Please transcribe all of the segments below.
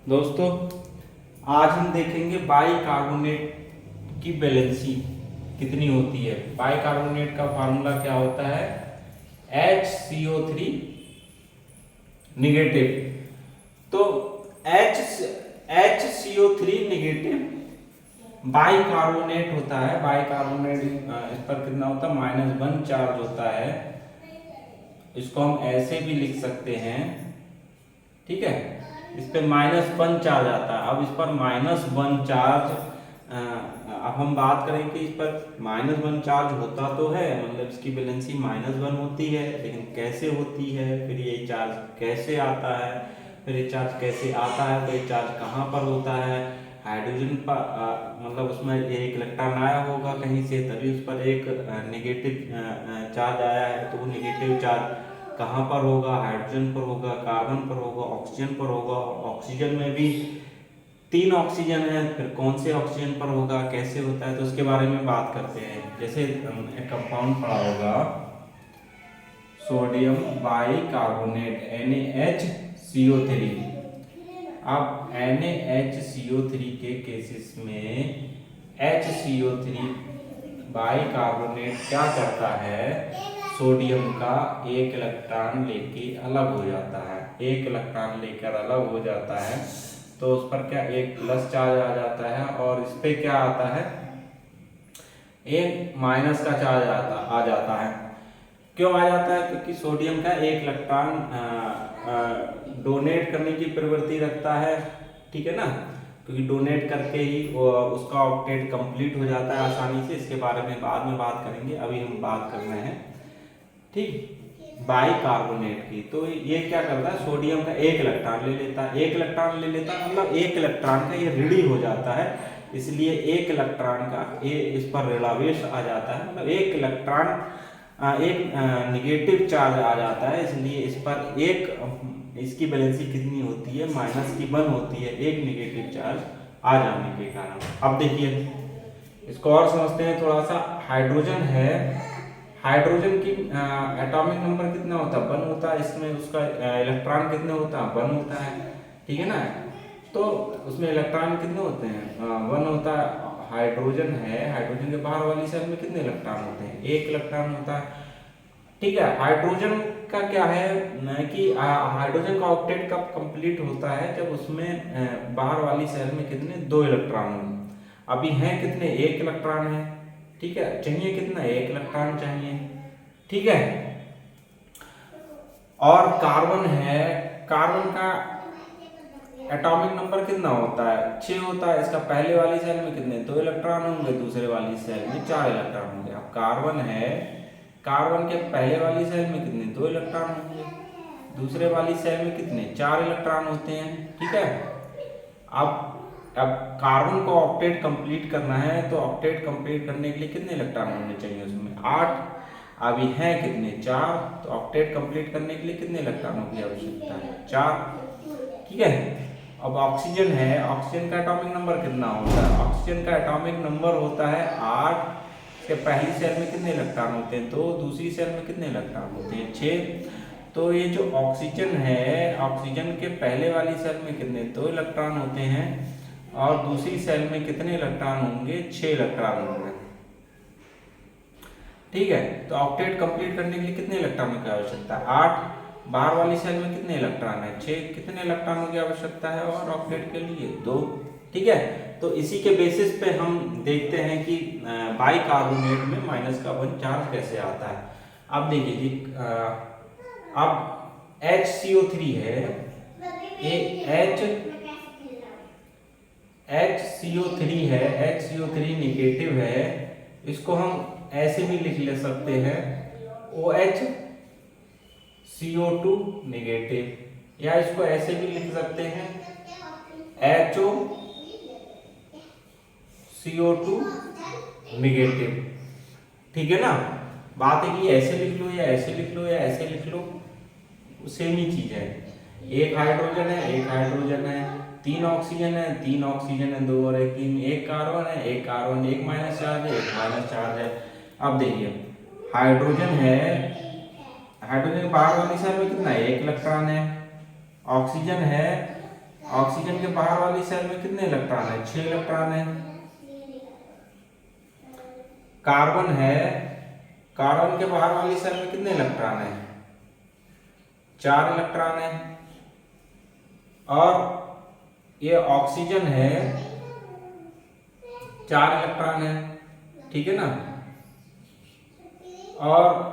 दोस्तों, आज हम देखेंगे बाइकार्बोनेट की वैलेंसी कितनी होती है। बाइकार्बोनेट का फार्मूला क्या होता है? HCO3 negative. तो HCO3 निगेटिव बाइकार्बोनेट होता है। बाइकार्बोनेट इस पर कितना होता है? -1 चार्ज होता है। इसको हम ऐसे भी लिख सकते हैं, ठीक है। इस पे -1 चार्ज आता है। अब इस पर -1 चार्ज, अब हम बात करें कि इस पर -1 चार्ज होता तो है, मतलब इसकी वैलेंसी -1 होती है, लेकिन कैसे होती है, फिर ये चार्ज कैसे आता है, फिर ये चार्ज कैसे आता है, तो ये चार्ज कहाँ पर होता है? हाइड्रोजन पर, मतलब उसमें एक इलेक्ट्रॉन आया होगा कहीं से, तभी उस पर एक नेगेटिव चार्ज आया है। तो वो नेगेटिव चार्ज कहाँ पर होगा? हाइड्रोजन पर होगा, कार्बन पर होगा, ऑक्सीजन पर होगा। ऑक्सीजन में भी 3 ऑक्सीजन है, फिर कौन से ऑक्सीजन पर होगा, कैसे होता है, तो उसके बारे में बात करते हैं। जैसे एक कंपाउंड पढ़ा होगा, सोडियम बाइकार्बोनेट NaHCO3। अब NaHCO3 के केसेस में HCO3 बाइकार्बोनेट क्या करता है? सोडियम का एक इलेक्ट्रॉन लेके अलग हो जाता है। एक इलेक्ट्रॉन लेकर अलग हो जाता है, तो उस पर क्या एक प्लस चार्ज आ जाता है, और इस पे क्या आता है? एक माइनस का चार्ज आ जाता है। क्यों आ जाता है? क्योंकि सोडियम का एक इलेक्ट्रॉन डोनेट करने की प्रवृत्ति रखता है, ठीक है ना। क्योंकि डोनेट करके ही उसका ऑक्टेट कंप्लीट हो जाता है आसानी से। इसके बारे में बाद में बात करेंगे, अभी हम बात कर रहे हैं, ठीक, बाइकार्बोनेट की। तो ये क्या करता है? सोडियम का एक इलेक्ट्रॉन ले लेता है। एक इलेक्ट्रॉन ले लेता है मतलब एक इलेक्ट्रॉन का ये ऋणी हो जाता है, इसलिए एक इलेक्ट्रॉन का ये इस पर ऋणावेश आ जाता है, मतलब एक इलेक्ट्रॉन एक निगेटिव चार्ज आ जाता है, इसलिए इस पर एक, इसकी वैलेंसी कितनी होती है? -1 होती है, एक निगेटिव चार्ज आ जाने के कारण। अब देखिए, इसको और समझते हैं थोड़ा सा। हाइड्रोजन है, हाइड्रोजन की एटॉमिक नंबर कितना होता है? 1 होता है। इसमें उसका इलेक्ट्रॉन कितने होता है? 1 होता है, ठीक है ना। तो उसमें इलेक्ट्रॉन कितने होते हैं? 1 होता है। हाइड्रोजन है, हाइड्रोजन के बाहर वाली सेल में कितने इलेक्ट्रॉन होते हैं? एक इलेक्ट्रॉन होता है, ठीक है। हाइड्रोजन का क्या है कि हाइड्रोजन का ऑक्टेट कब कंप्लीट होता है? जब उसमें बाहर वाली सेल में कितने? 2 इलेक्ट्रॉन हों। अभी हैं कितने? 1 इलेक्ट्रॉन है, ठीक है। चाहिए कितना? 1 इलेक्ट्रॉन चाहिए, ठीक है। और कार्बन है, कार्बन का एटॉमिक नंबर कितना होता है? 6 होता है। इसका पहले वाली सेल में कितने? 2 इलेक्ट्रॉन होंगे, दूसरे वाली सेल में 4 इलेक्ट्रॉन होंगे। अब कार्बन है, कार्बन के पहले वाली सेल में कितने? 2 इलेक्ट्रॉन होंगे, दूसरे वाली सेल में कितने? 4 इलेक्ट्रॉन होते हैं, ठीक है। अब कार्बन को ऑक्टेट कंप्लीट करना है, तो ऑक्टेट कंप्लीट करने के लिए कितने इलेक्ट्रॉन होने चाहिए? उसमें 8। अभी हैं कितने? 4। तो ऑक्टेट कंप्लीट करने के लिए कितने इलेक्ट्रॉनों की आवश्यकता है? 4, ठीक है। अब ऑक्सीजन है, ऑक्सीजन का एटॉमिक नंबर कितना होता है? ऑक्सीजन का एटॉमिक नंबर होता है 8। इसके पहली सेल में कितने इलेक्ट्रॉन होते हैं? 2। दूसरी सेल में कितने इलेक्ट्रॉन होते हैं? 6। तो ये जो ऑक्सीजन है, ऑक्सीजन के पहले वाली सेल में कितने? 2 इलेक्ट्रॉन होते हैं, और दूसरी सेल में कितने इलेक्ट्रॉन होंगे? 6 इलेक्ट्रॉन होंगे, ठीक है। तो ऑक्टेट कंप्लीट करने के लिए कितने इलेक्ट्रॉनों की आवश्यकता है? 8। बाहर वाली सेल में कितने इलेक्ट्रॉन है? 6। कितने इलेक्ट्रॉनों की आवश्यकता है और ऑक्टेट के लिए? 2, ठीक है। तो इसी के बेसिस पे हम देखते हैं कि बाइकार्बोनेट में -1 चार्ज कैसे आता है। अब देखिए जी, अब HCO3 है, HCO3 है, HCO3 निगेटिव है। इसको हम ऐसे भी लिख ले सकते हैं, OH CO2 निगेटिव, या इसको ऐसे भी लिख सकते हैं, HO CO2 निगेटिव, ठीक है ना। बात है कि ऐसे लिख लो या ऐसे लिख लो या ऐसे लिख लो, सेम ही चीज है। एक हाइड्रोजन है, एक हाइड्रोजन है, 3 ऑक्सीजन है, 3 ऑक्सीजन है, 2 और 1 3, एक कार्बन है, एक कार्बन, एक माइनस चार्ज है, एक माइनस चार्ज है। अब देखिए, हाइड्रोजन है, हाइड्रोजन के बाहर वाली सेल में कितना है? 1 इलेक्ट्रॉन है। ऑक्सीजन है, ऑक्सीजन के बाहर वाली सेल में कितने इलेक्ट्रॉन है? 6 इलेक्ट्रॉन है। कार्बन है, कार्बन के बाहर वाली सेल में कितने इलेक्ट्रॉन है? 4 इलेक्ट्रॉन है। और ये ऑक्सीजन है, 4 इलेक्ट्रॉन है, ठीक है ना। और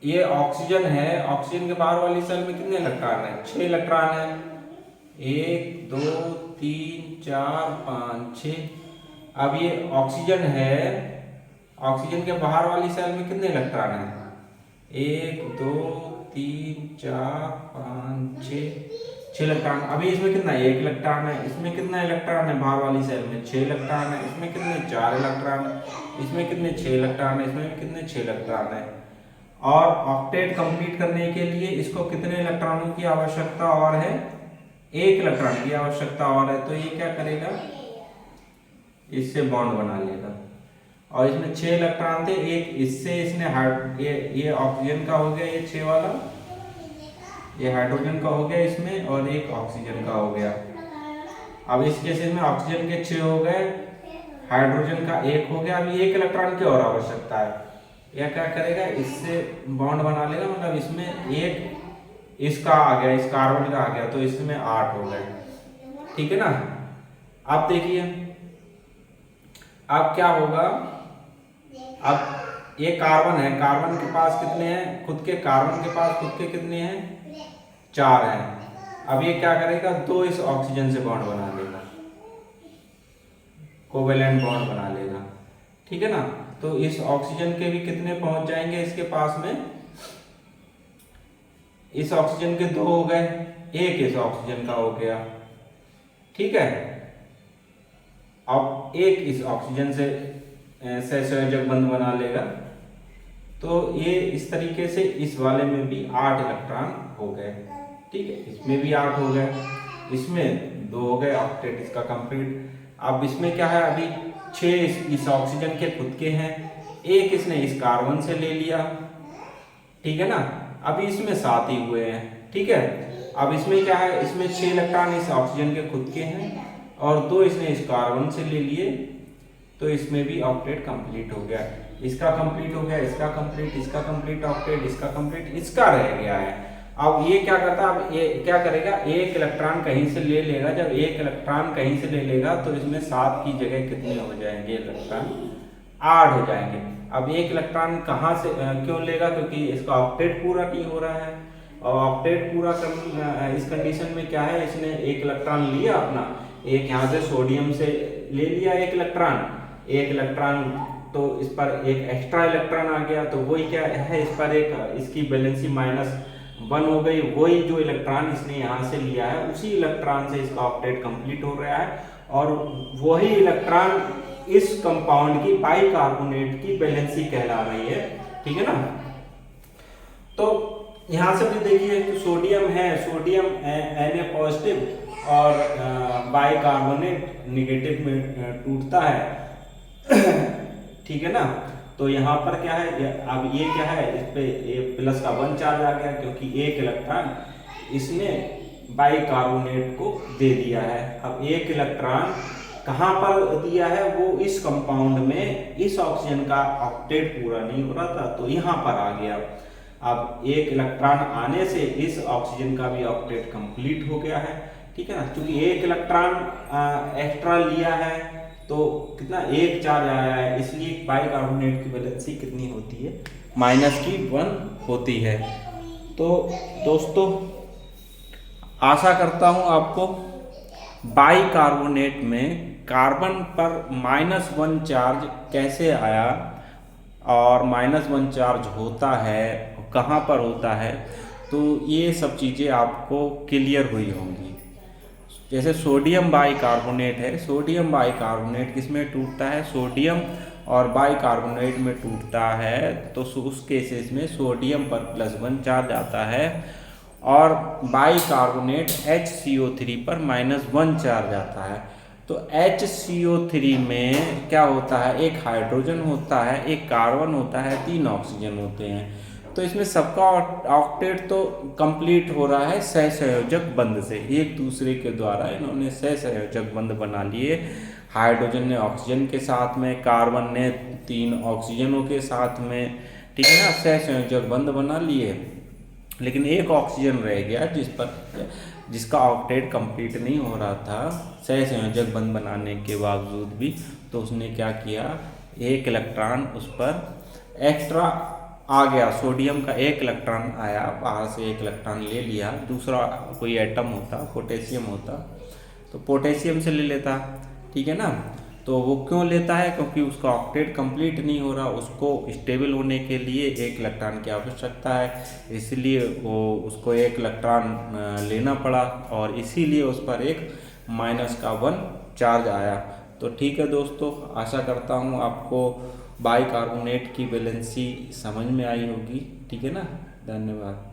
ये ऑक्सीजन है, ऑक्सीजन के बाहर वाली सेल में कितने इलेक्ट्रॉन है? 6 इलेक्ट्रॉन है। 1 2 3 4 5 6। अब ये ऑक्सीजन है, ऑक्सीजन के बाहर वाली सेल में कितने इलेक्ट्रॉन है? 1 2 3 4 5 6 इलेक्ट्रॉन। अभी इसमें कितना है? 1 इलेक्ट्रॉन है। इसमें कितना इलेक्ट्रॉन है बाहर वाली सेल में? 6 इलेक्ट्रॉन है। इसमें कितने? 4 इलेक्ट्रॉन है। इसमें कितने? 6 इलेक्ट्रॉन है। इसमें कितने? 6 इलेक्ट्रॉन है। और ऑक्टेट कंप्लीट करने के लिए इसको कितने इलेक्ट्रॉनों की आवश्यकता और है? 1 इलेक्ट्रॉन की आवश्यकता और है। तो ये क्या करेगा? इससे बॉन्ड बना लेगा। और इसमें 6 इलेक्ट्रॉन थे, एक इससे इसने ये ऑक्सीजन का हो गया, ये 6 वाला, ये हाइड्रोजन का हो गया इसमें, और एक ऑक्सीजन का हो गया। अब इस केस में ऑक्सीजन के 6 हो गए, हाइड्रोजन का 1 हो गया। अभी 1 इलेक्ट्रॉन की और आवश्यकता है। यह क्या करेगा? इससे बॉन्ड बना लेगा, मतलब इसमें एक इसका आ गया, इस कार्बन का आ गया, तो इसमें 8 हो गए, ठीक है ना। अब देखिए अब क्या होगा। अब ये कार्बन है, कार्बन के पास कितने हैं? खुद के कार्बन के पास खुद के कितने हैं? 4 हैं। अब ये क्या करेगा? 2 इस ऑक्सीजन से बॉन्ड बना लेगा, कोवेलेंट बॉन्ड बना लेगा, ठीक है ना। तो इस ऑक्सीजन के भी कितने पहुंच जाएंगे इसके पास में? इस ऑक्सीजन के 2 हो गए, एक इस ऑक्सीजन का हो गया, ठीक है। अब एक इस ऑक्सीजन से सहसंयोजक बंध बना लेगा। तो ये इस तरीके से इस वाले में भी 8 इलेक्ट्रॉन हो गए, ठीक है। इसमें भी 8 हो गए, इसमें 2 हो गए, ऑक्टेट इसका कंप्लीट। अब इसमें क्या है? अभी 6 इस ऑक्सीजन के खुद के हैं, एक इसने इस कार्बन से ले लिया, ठीक है ना। अभी इसमें 7 ही हुए हैं, ठीक है। अब इसमें क्या है? इसमें 6 इलेक्ट्रॉन इस ऑक्सीजन के खुद के हैं और 2 इसने इस कार्बन से ले लिए, तो इसमें भी ऑक्टेट कंप्लीट हो गया। इसका कंप्लीट हो गया, इसका कंप्लीट, इसका कंप्लीट ऑक्टेट, इसका कंप्लीट, इसका रह गया है। अब ये क्या करता है? अब ये क्या करेगा? 1 इलेक्ट्रॉन कहीं से ले लेगा। जब 1 इलेक्ट्रॉन कहीं से ले लेगा तो इसमें 7 की जगह कितने हो जाएंगे इलेक्ट्रॉन? 8 हो जाएंगे। अब 1 इलेक्ट्रॉन कहाँ से क्यों लेगा? क्योंकि इसका ऑक्टेट पूरा नहीं हो रहा है। और ऑक्टेट पूरा कर इस कंडीशन में क्या है? इसने 1 इलेक्ट्रॉन लिया अपना, एक यहाँ से सोडियम से ले लिया 1 इलेक्ट्रॉन, 1 इलेक्ट्रॉन, तो इस पर एक एक्स्ट्रा इलेक्ट्रॉन आ गया, तो वही क्या है? इस पर एक इसकी वैलेंसी -1 हो गई। वही जो इलेक्ट्रॉन इसने यहाँ से लिया है उसी इलेक्ट्रॉन से इसका ऑक्टेट कंप्लीट हो रहा है। और वही इलेक्ट्रॉन इस कंपाउंड की बाइकार्बोनेट की वैलेंसी कहला रही है, ठीक है ना। तो यहाँ से भी देखिए तो सोडियम है, सोडियम Na पॉजिटिव और बाइकार्बोनेट निगेटिव में टूटता है, ठीक है ना। तो यहाँ पर क्या है? अब ये क्या है? इस पे ये प्लस का 1 चार्ज आ गया, क्योंकि 1 इलेक्ट्रॉन इसने बाइकार्बोनेट को दे दिया है। अब 1 इलेक्ट्रॉन कहाँ पर दिया है? वो इस कंपाउंड में इस ऑक्सीजन का ऑक्टेट पूरा नहीं हो रहा था, तो यहाँ पर आ गया। अब 1 इलेक्ट्रॉन आने से इस ऑक्सीजन का भी ऑक्टेट कंप्लीट हो गया है, ठीक है ना। क्योंकि 1 इलेक्ट्रॉन एक्स्ट्रा लिया है तो कितना? 1 चार्ज आया है, इसलिए बाइकार्बोनेट की वैलेंसी कितनी होती है? -1 होती है। तो दोस्तों आशा करता हूँ आपको बाइकार्बोनेट में कार्बन पर -1 चार्ज कैसे आया और -1 चार्ज होता है, कहाँ पर होता है, तो ये सब चीज़ें आपको क्लियर हुई होंगी। जैसे सोडियम बाइकार्बोनेट है, सोडियम बाइकार्बोनेट किस में टूटता है? सोडियम और बाइकार्बोनेट में टूटता है। तो उस केसेस में सोडियम पर +1 चार्ज आता है और बाइकार्बोनेट HCO3 पर -1 चार्ज आता है। तो HCO3 में क्या होता है? एक हाइड्रोजन होता है, एक कार्बन होता है, 3 ऑक्सीजन होते हैं। तो इसमें सबका ऑक्टेट तो कंप्लीट हो रहा है सहसंयोजक बंध से, एक दूसरे के द्वारा इन्होंने सहसंयोजक बंध बना लिए। हाइड्रोजन ने ऑक्सीजन के साथ में, कार्बन ने 3 ऑक्सीजनों के साथ में, ठीक है ना, सहसंयोजक बंध बना लिए। लेकिन एक ऑक्सीजन रह गया जिसका ऑक्टेट कंप्लीट नहीं हो रहा था सहसंयोजक बंध बनाने के बावजूद भी। तो उसने क्या किया, एक इलेक्ट्रॉन उस पर एक्स्ट्रा आ गया, सोडियम का एक इलेक्ट्रॉन आया, बाहर से एक इलेक्ट्रॉन ले लिया। दूसरा कोई एटम होता, पोटेशियम होता, तो पोटेशियम से ले लेता, ठीक है ना। तो वो क्यों लेता है, क्योंकि उसका ऑक्टेट कंप्लीट नहीं हो रहा, उसको स्टेबल होने के लिए एक इलेक्ट्रॉन की आवश्यकता है, इसलिए वो उसको एक इलेक्ट्रॉन लेना पड़ा और इसीलिए उस पर एक -1 चार्ज आया। तो ठीक है दोस्तों, आशा करता हूँ आपको बाइकार्बोनेट की वैलेंसी समझ में आई होगी, ठीक है ना। धन्यवाद।